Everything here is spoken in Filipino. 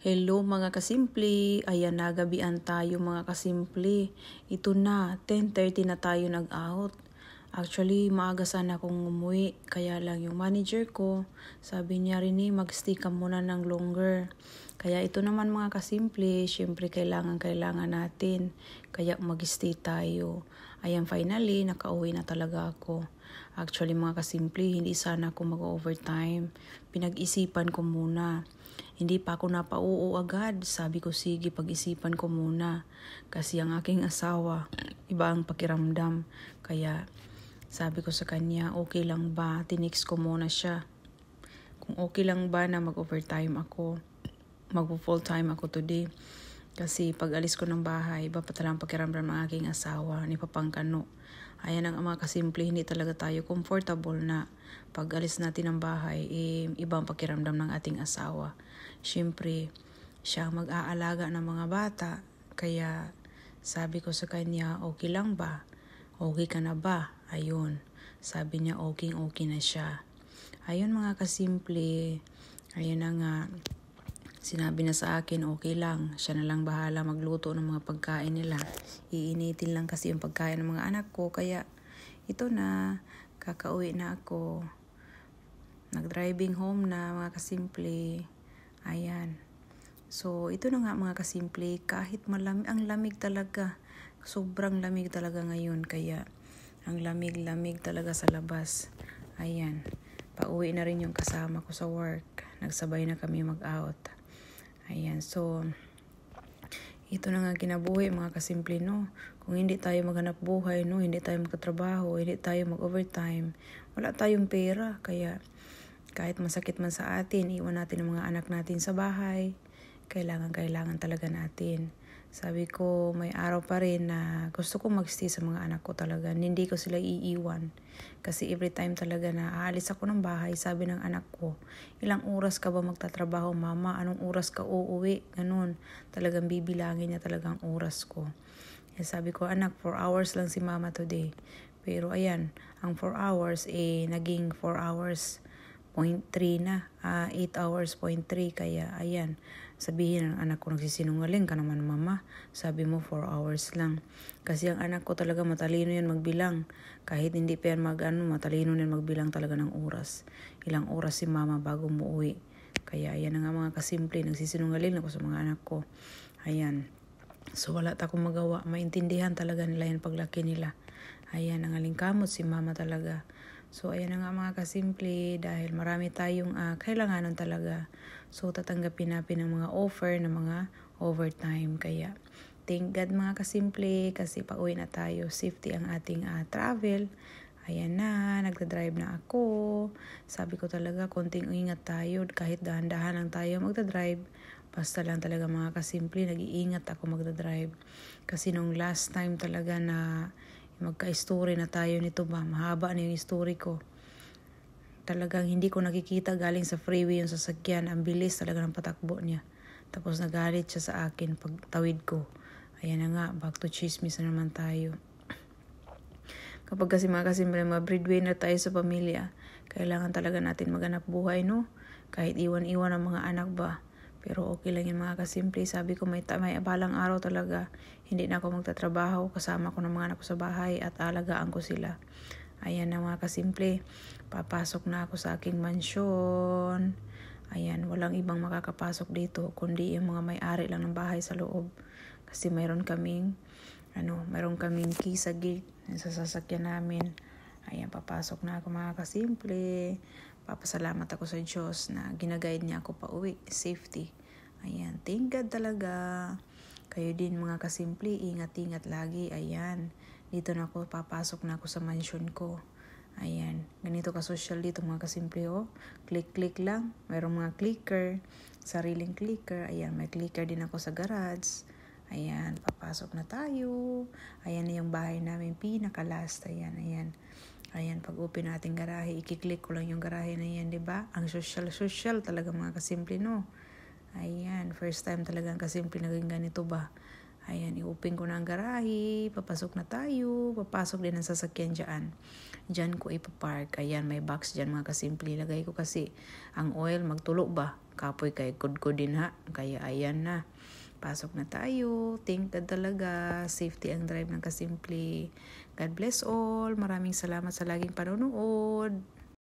Hello mga kasimple, ayan nagabian tayo mga kasimple. Ito na, 10:30 na tayo nag-out. Actually, maaga sana akong umuwi, kaya lang yung manager ko, sabi niya rin mag-stay ka muna ng longer. Kaya ito naman mga kasimple, syempre kailangan natin, kaya mag-stay tayo. Ayan finally, nakauwi na talaga ako. Actually mga kasimple, hindi sana ako mag-overtime. Pinag-isipan ko muna. Hindi pa ako napauo agad. Sabi ko sige pag-isipan ko muna. Kasi ang aking asawa, iba ang pakiramdam. Kaya sabi ko sa kanya, okay lang ba? Tinix ko muna siya. Kung okay lang ba na mag-overtime ako. Mag-full time ako today. Kasi pag alis ko ng bahay, iba pa talang pakiramdam ng aking asawa, ni Papangkano. Ayan ang mga kasimple, hindi talaga tayo comfortable na pag alis natin ng bahay, ibang pakiramdam ng ating asawa. Siyempre, siya mag-aalaga ng mga bata, kaya sabi ko sa kanya, okay lang ba? Okay ka na ba? Ayun, sabi niya okay na siya. Ayun mga kasimple, ayun na nga. Sinabi na sa akin, okay lang. Siya na lang bahala magluto ng mga pagkain nila. Iinitin lang kasi yung pagkain ng mga anak ko. Kaya ito na, kakauwi na ako. Nag-driving home na mga kasimple. Ayan. So, ito na nga mga kasimple. Kahit malamig, ang lamig talaga. Sobrang lamig talaga ngayon. Kaya ang lamig-lamig talaga sa labas. Ayan. Pauwi na rin yung kasama ko sa work. Nagsabay na kami mag-out. Ayan, so, ito na nga kinabuhi mga kasimple, no? Kung hindi tayo maghanap buhay, no? Hindi tayo magkatrabaho, hindi tayo mag-overtime, wala tayong pera. Kaya, kahit masakit man sa atin, iwan natin ang mga anak natin sa bahay. Kailangan talaga natin. Sabi ko, may araw pa rin na gusto ko mag-stay sa mga anak ko talaga. Hindi ko sila iiwan. Kasi every time talaga na aalis ako ng bahay, sabi ng anak ko, ilang oras ka ba magtatrabaho, mama? Anong oras ka uuwi? Ganun. Talagang bibilangin niya talagang oras ko. Kaya sabi ko, anak, 4 hours lang si mama today. Pero ayan, ang 4 hours, naging 4 hours 0.3 na, 8 hours 0.3. Kaya ayan, sabihin ng anak ko, nagsisinungaling ka naman mama. Sabi mo 4 hours lang. Kasi ang anak ko talaga matalino yan magbilang. Kahit hindi pa yan matalino yan magbilang talaga ng oras. Ilang oras si mama bago umuwi. Kaya ayan na nga mga kasimple, nagsisinungaling ako sa mga anak ko. Ayan. So wala akong magawa. Maintindihan talaga nila yan paglaki nila. Ayan, ang alingkamot si mama talaga. So ayan na nga mga kasimple, dahil marami tayong kailanganan talaga. So tatanggapin natin ng mga offer ng mga overtime. Kaya thank God mga kasimple, kasi pauwi na tayo. Safety ang ating travel. Ayan na, nagdadrive na ako. Sabi ko talaga, konting ingat tayo. Kahit dahan-dahan lang tayo magdadrive. Basta lang talaga mga kasimple, nag-iingat ako magdadrive. Kasi nung last time talaga na magka-story na tayo nito ba, mahaba na yung story ko. Talagang hindi ko nakikita galing sa freeway yung sasakyan. Ang bilis talaga ng patakbo niya. Tapos nagalit siya sa akin pag tawid ko. Ayan na nga, back to chismis na naman tayo. Kapag kasi mga kasimple, mga breadwinner tayo sa pamilya, kailangan talaga natin maghanap buhay, no? Kahit iwan-iwan ang mga anak ba. Pero okay lang yung mga kasimple. Sabi ko may balang araw talaga. Hindi na ako magtatrabaho. Kasama ko ng mga anak ko sa bahay at alagaan ko sila. Ayan na mga kasimple. Papasok na ako sa aking mansyon. Ayan, walang ibang makakapasok dito kundi yung mga may-ari lang ng bahay sa loob. Kasi mayroon kaming key sa gate sa sasakyan namin. Ayan, papasok na ako mga kasimple. Papasalamat ako sa Diyos na ginaguide niya ako pa uwi. Safety. Ayan, thank God talaga. Kayo din mga kasimple, ingat-ingat lagi. Ayan, dito na ako, papasok na ako sa mansion ko. Ayan, ganito ka-social dito mga kasimple. Oh. Click-click lang. Mayroong mga clicker, sariling clicker. Ayan, may clicker din ako sa garage. Ayan, papasok na tayo. Ayan na yung bahay namin, pinaka-last. Ayan. Ayan, pag open natin garahe, i-click ko lang yung garahe na yan, 'di ba? Ang social talaga mga kasimple, no? Ayan, first time talagang kasimple naging ganito ba? Ayan, i-open ko na ang garahe. Papasok na tayo. Papasok din ang sasakyan dyan. Dyan ko ipapark. Ayan, may box dyan mga kasimple. Lagay ko kasi ang oil magtulo ba? Kapoy kay kudko din ha. Kaya ayan na. Pasok na tayo. Thank God talaga. Safety ang drive ng kasimple. God bless all. Maraming salamat sa laging panonood.